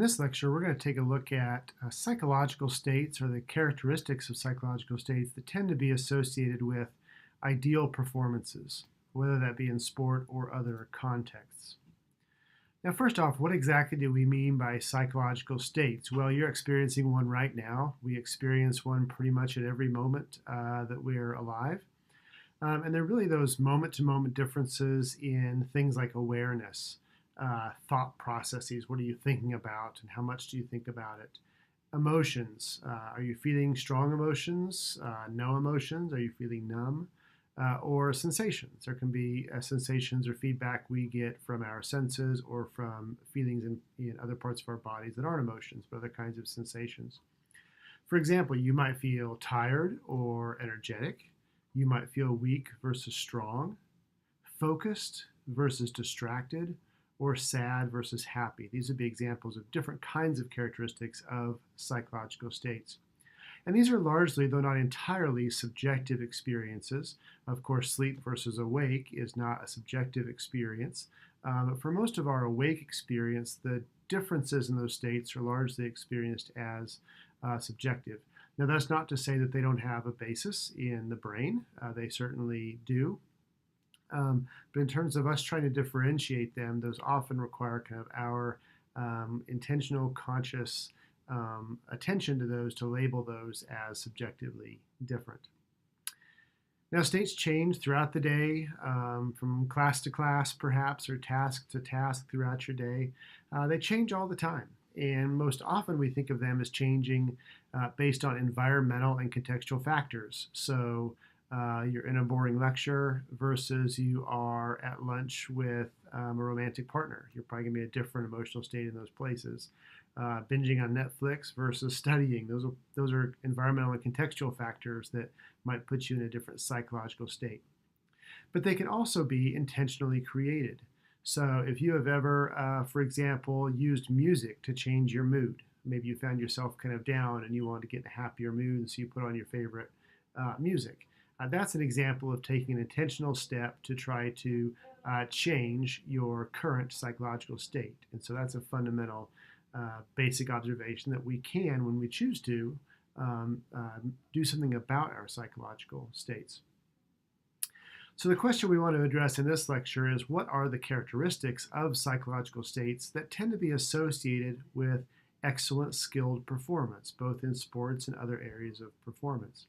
this lecture, we're going to take a look at psychological states or the characteristics of psychological states that tend to be associated with ideal performances, whether that be in sport or other contexts. Now, first off, what exactly do we mean by psychological states? Well, you're experiencing one right now. We experience one pretty much at every moment that we're alive. And they're really those moment-to-moment differences in things like awareness, thought processes. What are you thinking about and how much do you think about it? Emotions. Are you feeling strong emotions, no emotions? Are you feeling numb? Or sensations. There can be sensations or feedback we get from our senses or from feelings in other parts of our bodies that aren't emotions, but other kinds of sensations. For example, you might feel tired or energetic. You might feel weak versus strong, focused versus distracted, or sad versus happy. These would be examples of different kinds of characteristics of psychological states. And these are largely, though not entirely, subjective experiences. Of course, sleep versus awake is not a subjective experience. But for most of our awake experience, the differences in those states are largely experienced as subjective. Now, that's not to say that they don't have a basis in the brain. They certainly do. But in terms of us trying to differentiate them, those often require kind of our intentional, conscious attention to those, to label those as subjectively different. Now, states change throughout the day, from class to class, perhaps, or task to task throughout your day. They change all the time. And most often we think of them as changing based on environmental and contextual factors. So you're in a boring lecture versus you are at lunch with a romantic partner. You're probably going to be a different emotional state in those places. Binging on Netflix versus studying. Those are environmental and contextual factors that might put you in a different psychological state. But they can also be intentionally created. So if you have ever, for example, used music to change your mood, maybe you found yourself kind of down and you wanted to get in a happier mood, and so you put on your favorite music. That's an example of taking an intentional step to try to change your current psychological state. And so that's a fundamental basic observation that we can, when we choose to, do something about our psychological states. So the question we want to address in this lecture is, what are the characteristics of psychological states that tend to be associated with excellent skilled performance, both in sports and other areas of performance?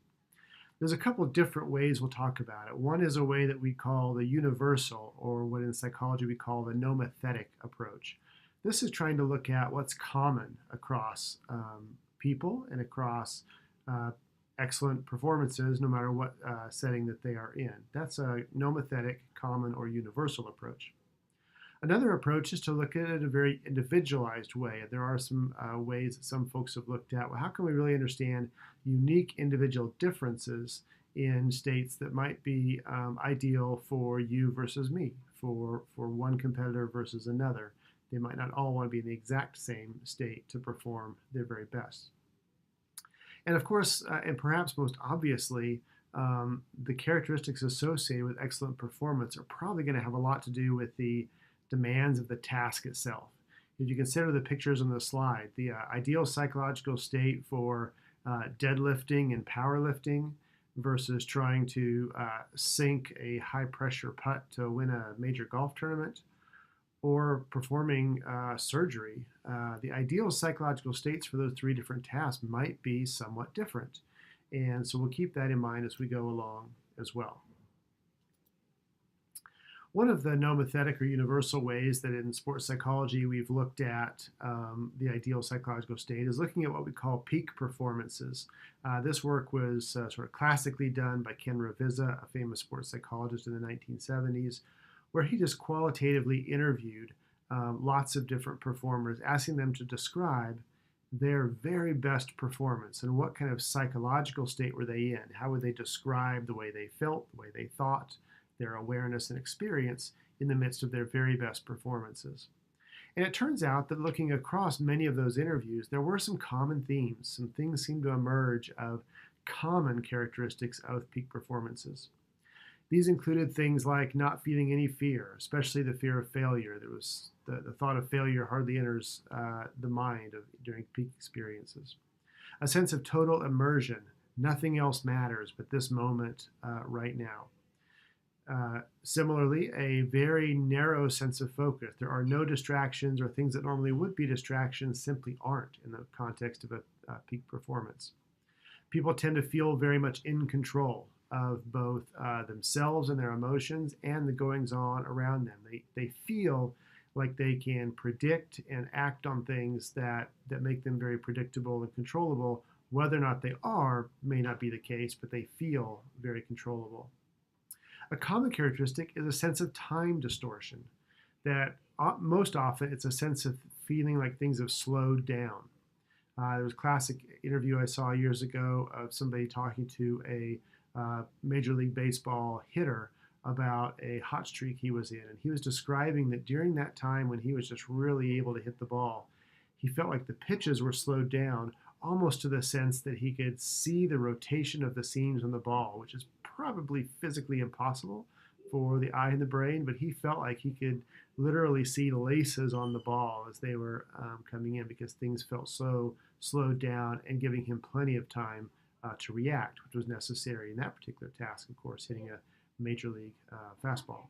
There's a couple of different ways we'll talk about it. One is a way that we call the universal, or what in psychology we call the nomothetic approach. This is trying to look at what's common across people and across excellent performances, no matter what setting that they are in. That's a nomothetic, common, or universal approach. Another approach is to look at it in a very individualized way. There are some ways that some folks have looked at, well, how can we really understand unique individual differences in states that might be ideal for you versus me, for one competitor versus another. They might not all want to be in the exact same state to perform their very best. And of course, and perhaps most obviously, the characteristics associated with excellent performance are probably going to have a lot to do with the demands of the task itself. If you consider the pictures on the slide, the ideal psychological state for deadlifting and powerlifting versus trying to sink a high-pressure putt to win a major golf tournament, or performing surgery, the ideal psychological states for those three different tasks might be somewhat different. And so we'll keep that in mind as we go along as well. One of the nomothetic or universal ways that in sports psychology we've looked at the ideal psychological state is looking at what we call peak performances. This work was sort of classically done by Ravizza, a famous sports psychologist in the 1970s, where he just qualitatively interviewed lots of different performers, asking them to describe their very best performance and what kind of psychological state were they in. How would they describe the way they felt, the way they thought, their awareness and experience in the midst of their very best performances. And it turns out that looking across many of those interviews, there were some common themes. Some things seemed to emerge of common characteristics of peak performances. These included things like not feeling any fear, especially the fear of failure. There was the thought of failure hardly enters the mind during peak experiences. A sense of total immersion. Nothing else matters but this moment right now. Similarly, a very narrow sense of focus. There are no distractions, or things that normally would be distractions simply aren't in the context of a peak performance. People tend to feel very much in control of both themselves and their emotions and the goings on around them. They feel like they can predict and act on things that make them very predictable and controllable. Whether or not they are may not be the case, but they feel very controllable. A common characteristic is a sense of time distortion, that most often it's a sense of feeling like things have slowed down. There was a classic interview I saw years ago of somebody talking to a Major League Baseball hitter about a hot streak he was in. And he was describing that during that time when he was just really able to hit the ball, he felt like the pitches were slowed down almost to the sense that he could see the rotation of the seams on the ball, which is probably physically impossible for the eye and the brain, but he felt like he could literally see the laces on the ball as they were coming in, because things felt so slowed down and giving him plenty of time to react, which was necessary in that particular task, of course, hitting a major league fastball.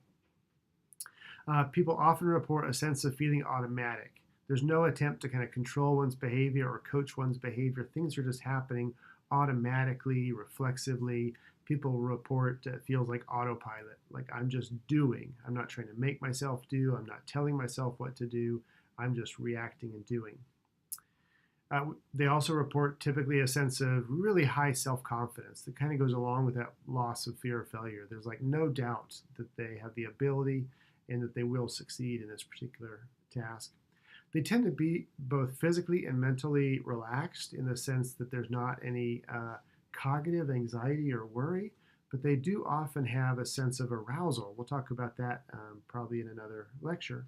People often report a sense of feeling automatic. There's no attempt to kind of control one's behavior or coach one's behavior. Things are just happening automatically, reflexively. People report it feels like autopilot, like I'm just doing. I'm not trying to make myself do. I'm not telling myself what to do. I'm just reacting and doing. They also report typically a sense of really high self-confidence that kind of goes along with that loss of fear of failure. There's like no doubt that they have the ability and that they will succeed in this particular task. They tend to be both physically and mentally relaxed in the sense that there's not any cognitive anxiety or worry, but they do often have a sense of arousal. We'll talk about that probably in another lecture.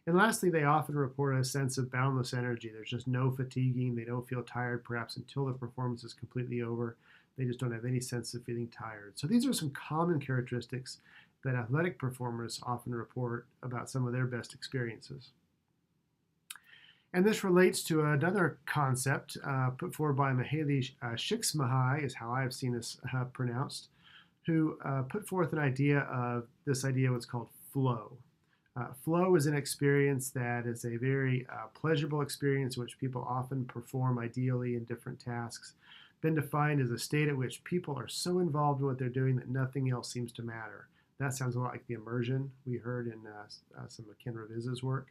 And lastly, they often report a sense of boundless energy. There's just no fatiguing. They don't feel tired perhaps until the performance is completely over. They just don't have any sense of feeling tired. So these are some common characteristics that athletic performers often report about some of their best experiences. And this relates to another concept put forward by Chikszentmihalyi, is how I've seen this pronounced, who put forth an idea of this idea what's called flow. Flow is an experience that is a very pleasurable experience in which people often perform ideally in different tasks. Been defined as a state at which people are so involved in what they're doing that nothing else seems to matter. That sounds a lot like the immersion we heard in some of Ken Ravizza's work.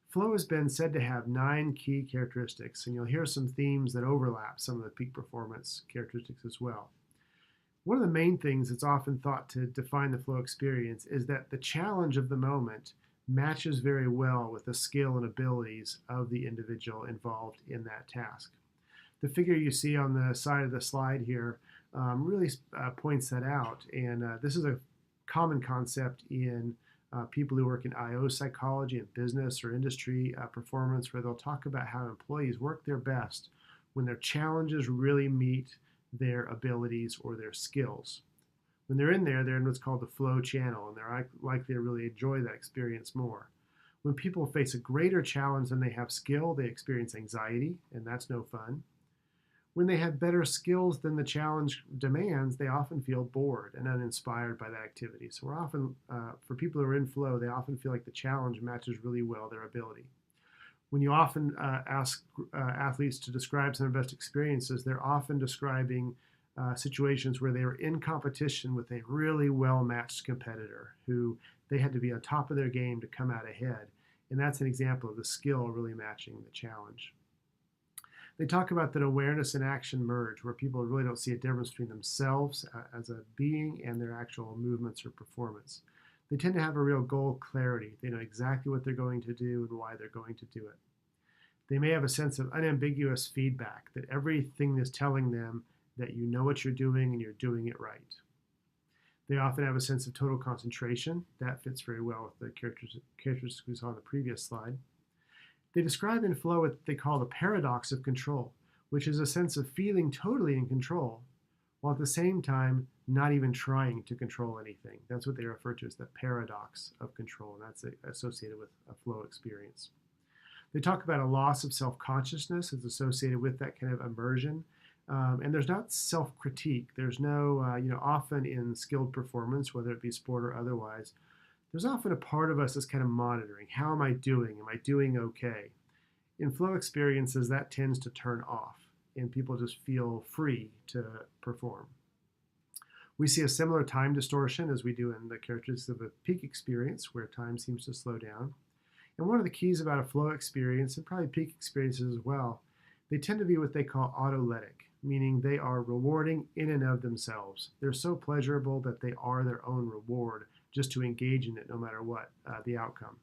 Flow has been said to have 9 key characteristics, and you'll hear some themes that overlap some of the peak performance characteristics as well. One of the main things that's often thought to define the flow experience is that the challenge of the moment matches very well with the skill and abilities of the individual involved in that task. The figure you see on the side of the slide here really points that out, and this is a common concept in people who work in IO psychology and business or industry performance, where they'll talk about how employees work their best when their challenges really meet their abilities or their skills. When they're in there, they're in what's called the flow channel, and they're likely to really enjoy that experience more. When people face a greater challenge than they have skill, they experience anxiety, and that's no fun. When they have better skills than the challenge demands, they often feel bored and uninspired by that activity. So we're often, for people who are in flow, they often feel like the challenge matches really well their ability. When you often ask athletes to describe some of their best experiences, they're often describing situations where they were in competition with a really well-matched competitor who they had to be on top of their game to come out ahead. And that's an example of the skill really matching the challenge. They talk about that awareness and action merge, where people really don't see a difference between themselves as a being and their actual movements or performance. They tend to have a real goal clarity. They know exactly what they're going to do and why they're going to do it. They may have a sense of unambiguous feedback, that everything is telling them that you know what you're doing and you're doing it right. They often have a sense of total concentration. That fits very well with the characteristics we saw on the previous slide. They describe in flow what they call the paradox of control, which is a sense of feeling totally in control, while at the same time not even trying to control anything. That's what they refer to as the paradox of control, and that's associated with a flow experience. They talk about a loss of self-consciousness that's associated with that kind of immersion. And there's not self-critique. There's no, often in skilled performance, whether it be sport or otherwise, there's often a part of us that's kind of monitoring. How am I doing? Am I doing okay? In flow experiences, that tends to turn off, and people just feel free to perform. We see a similar time distortion as we do in the characteristics of a peak experience, where time seems to slow down. And one of the keys about a flow experience, and probably peak experiences as well, they tend to be what they call autolytic, meaning they are rewarding in and of themselves. They're so pleasurable that they are their own reward just to engage in it no matter what the outcome.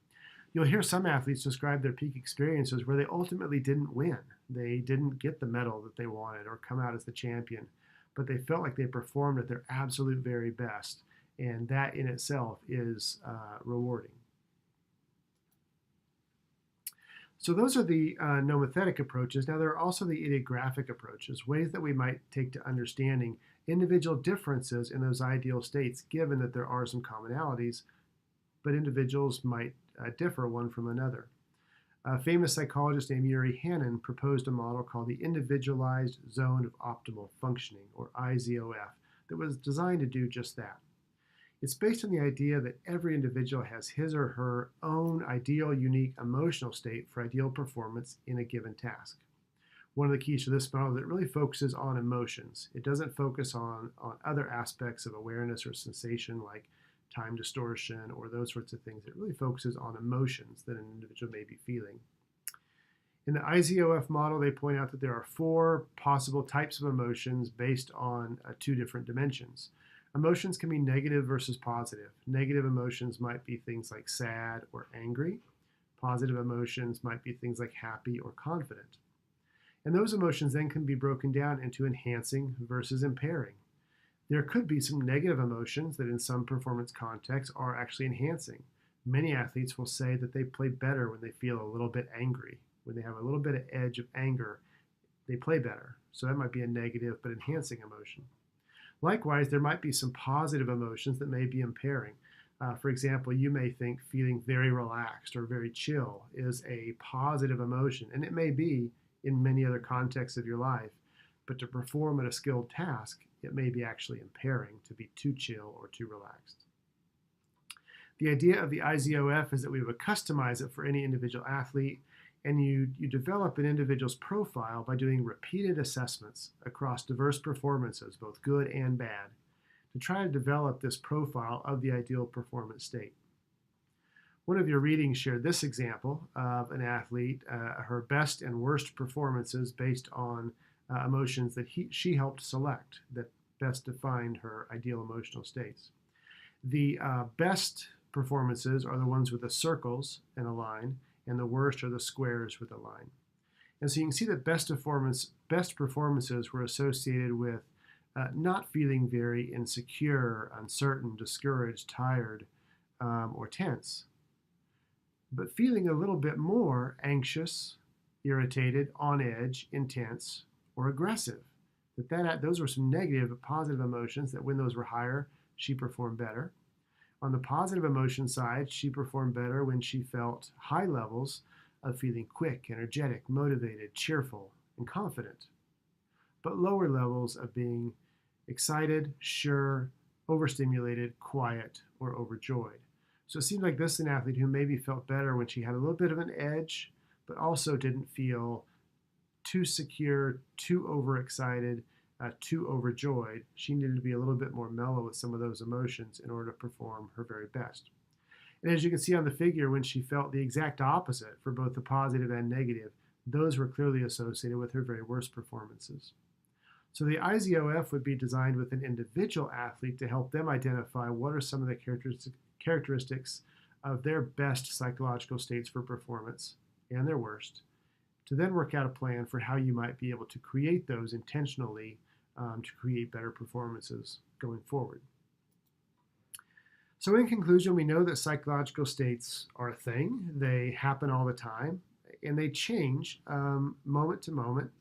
You'll hear some athletes describe their peak experiences where they ultimately didn't win. They didn't get the medal that they wanted or come out as the champion, but they felt like they performed at their absolute very best, and that in itself is rewarding. So those are the nomothetic approaches. Now there are also the idiographic approaches, ways that we might take to understanding individual differences in those ideal states, given that there are some commonalities, but individuals might differ one from another. A famous psychologist named Yuri Hannon proposed a model called the Individualized Zone of Optimal Functioning, or IZOF, that was designed to do just that. It's based on the idea that every individual has his or her own ideal, unique emotional state for ideal performance in a given task. One of the keys to this model is that it really focuses on emotions. It doesn't focus on other aspects of awareness or sensation like time distortion or those sorts of things. It really focuses on emotions that an individual may be feeling. In the IZOF model, they point out that there are 4 possible types of emotions based on 2 different dimensions. Emotions can be negative versus positive. Negative emotions might be things like sad or angry. Positive emotions might be things like happy or confident. And those emotions then can be broken down into enhancing versus impairing. There could be some negative emotions that in some performance contexts are actually enhancing. Many athletes will say that they play better when they feel a little bit angry. When they have a little bit of edge of anger, they play better. So that might be a negative but enhancing emotion. Likewise, there might be some positive emotions that may be impairing. For example, you may think feeling very relaxed or very chill is a positive emotion, and it may be in many other contexts of your life, but to perform at a skilled task, it may be actually impairing to be too chill or too relaxed. The idea of the IZOF is that we would customize it for any individual athlete, and you develop an individual's profile by doing repeated assessments across diverse performances, both good and bad, to try to develop this profile of the ideal performance state. One of your readings shared this example of an athlete, her best and worst performances based on emotions that she helped select that best defined her ideal emotional states. The best performances are the ones with the circles and a line, and the worst are the squares with a line. And so you can see that best performances were associated with not feeling very insecure, uncertain, discouraged, tired, or tense, but feeling a little bit more anxious, irritated, on edge, intense, or aggressive. Those were some negative but positive emotions that when those were higher, she performed better. On the positive emotion side, she performed better when she felt high levels of feeling quick, energetic, motivated, cheerful, and confident, but lower levels of being excited, sure, overstimulated, quiet, or overjoyed. So it seemed like this is an athlete who maybe felt better when she had a little bit of an edge, but also didn't feel too secure, too overexcited, too overjoyed. She needed to be a little bit more mellow with some of those emotions in order to perform her very best. And as you can see on the figure, when she felt the exact opposite for both the positive and negative, those were clearly associated with her very worst performances. So the IZOF would be designed with an individual athlete to help them identify what are some of the characteristics of their best psychological states for performance and their worst, to then work out a plan for how you might be able to create those intentionally to create better performances going forward. So in conclusion, we know that psychological states are a thing. They happen all the time, and they change moment to moment,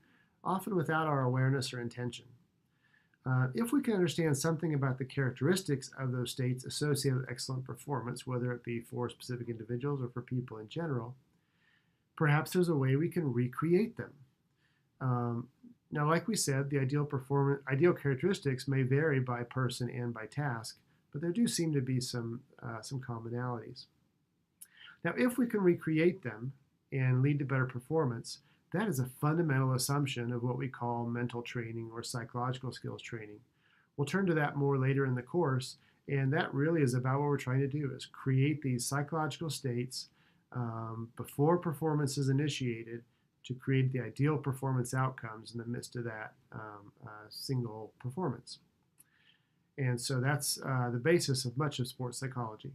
often without our awareness or intention. If we can understand something about the characteristics of those states associated with excellent performance, whether it be for specific individuals or for people in general, perhaps there's a way we can recreate them. Now, like we said, the ideal characteristics may vary by person and by task, but there do seem to be some commonalities. Now, if we can recreate them and lead to better performance, that is a fundamental assumption of what we call mental training or psychological skills training. We'll turn to that more later in the course, and that really is about what we're trying to do, is create these psychological states before performance is initiated to create the ideal performance outcomes in the midst of that single performance. And so that's the basis of much of sports psychology.